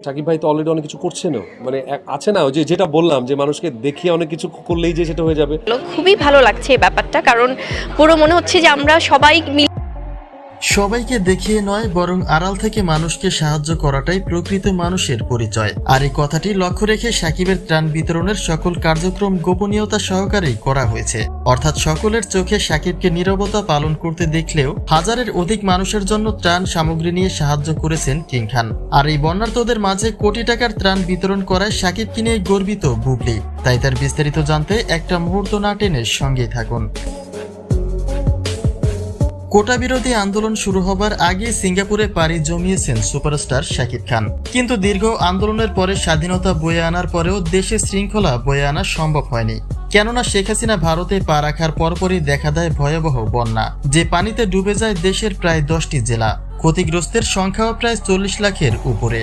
শাকিব ভাই তো অলরেডি অনেক কিছু করছেনও, মানে আছে না ওই যে যেটা বললাম যে মানুষকে দেখিয়ে অনেক কিছু করলেই যে সেটা হয়ে যাবে। খুবই ভালো লাগছে এই ব্যাপারটা, কারণ পুরো মনে হচ্ছে যে আমরা সবাই সবাইকে দেখিয়ে নয়, বরং আড়াল থেকে মানুষকে সাহায্য করাটাই প্রকৃত মানুষের পরিচয়। আর এই কথাটি লক্ষ্য রেখে শাকিবের ত্রাণ বিতরণের সকল কার্যক্রম গোপনীয়তা সহকারেই করা হয়েছে। অর্থাৎ সকলের চোখে শাকিবকে নীরবতা পালন করতে দেখলেও হাজারের অধিক মানুষের জন্য ত্রাণ সামগ্রী নিয়ে সাহায্য করেছেন কিং খান। আর এই বন্যার্তদের মাঝে কোটি টাকার ত্রাণ বিতরণ করায় শাকিবকে নিয়ে গর্বিত বুবলি। তাই তার বিস্তারিত জানতে একটা মুহূর্ত না টেনে সঙ্গেই থাকুন। কোটা বিরোধী আন্দোলন শুরু হবার আগে সিঙ্গাপুরে পাড়ি জমিয়েছেন সুপারস্টার শাকিব খান। কিন্তু দীর্ঘ আন্দোলনের পরে স্বাধীনতা বয়ে আনার পরেও দেশে শৃঙ্খলা বয়ে আনা সম্ভব হয়নি। কেননা শেখ হাসিনা ভারতে পা রাখার পরপরই দেখা দেয় ভয়াবহ বন্যা, যে পানিতে ডুবে যায় দেশের প্রায় 10টি জেলা। ক্ষতিগ্রস্তের সংখ্যাও প্রায় 40 লাখের উপরে।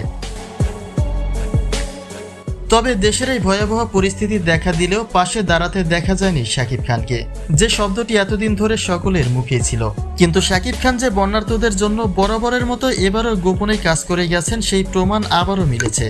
তবে দেশের এই ভয়াবহ পরিস্থিতি দেখা দিলেও পাশে দাঁড়াতে দেখা যায়নি শাকিব খানকে, যে শব্দটি এতদিন ধরে সকলের মুখে ছিল। কিন্তু শাকিব খান যে বন্যার্তদের জন্য বরাবরের মতো এবারও গোপনে কাজ করে গেছেন, সেই প্রমাণ আবারও মিলেছে।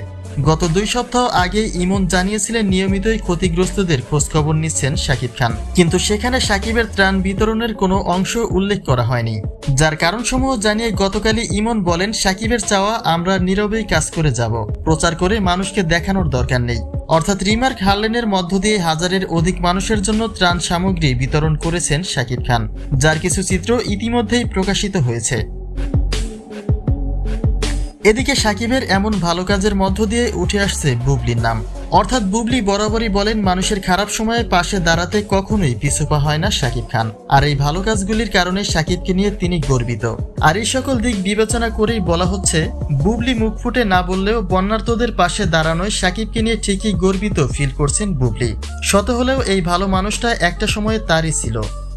গত 2 সপ্তাহ আগে ইমন জানিয়েছিলেন নিয়মিতই ক্ষতিগ্রস্তদের খোঁজখবর নিচ্ছেন শাকিব খান, কিন্তু সেখানে শাকিবের ত্রাণ বিতরণের কোনো অংশ উল্লেখ করা হয়নি। যার কারণসমূহ জানিয়ে গতকালই ইমন বলেন, শাকিবের চাওয়া আমরা নীরবেই কাজ করে যাব, প্রচার করে মানুষকে দেখানোর দরকার নেই। অর্থাৎ রিমার্ক হারলেনের মধ্য দিয়ে হাজারের অধিক মানুষের জন্য ত্রাণ সামগ্রী বিতরণ করেছেন শাকিব খান, যার কিছু চিত্র ইতিমধ্যেই প্রকাশিত হয়েছে। এদিকে শাকিবের এমন ভালো কাজের মধ্য দিয়ে উঠে আসছে বুবলির নাম। অর্থাৎ বুবলি বরাবরই বলেন, মানুষের খারাপ সময়ে পাশে দাঁড়াতে কখনোই পিছুপা হয় না শাকিব খান। আর এই ভালো কাজগুলির কারণে শাকিবকে নিয়ে তিনি গর্বিত। আর এই সকল দিক বিবেচনা করেই বলা হচ্ছে, বুবলি মুখ ফুটে না বললেও বন্যার্তদের পাশে দাঁড়ানোয় শাকিবকে নিয়ে ঠিকই গর্বিত ফিল করছেন বুবলি। শত হলেও এই ভালো মানুষটা একটা সময়ে তারই ছিল।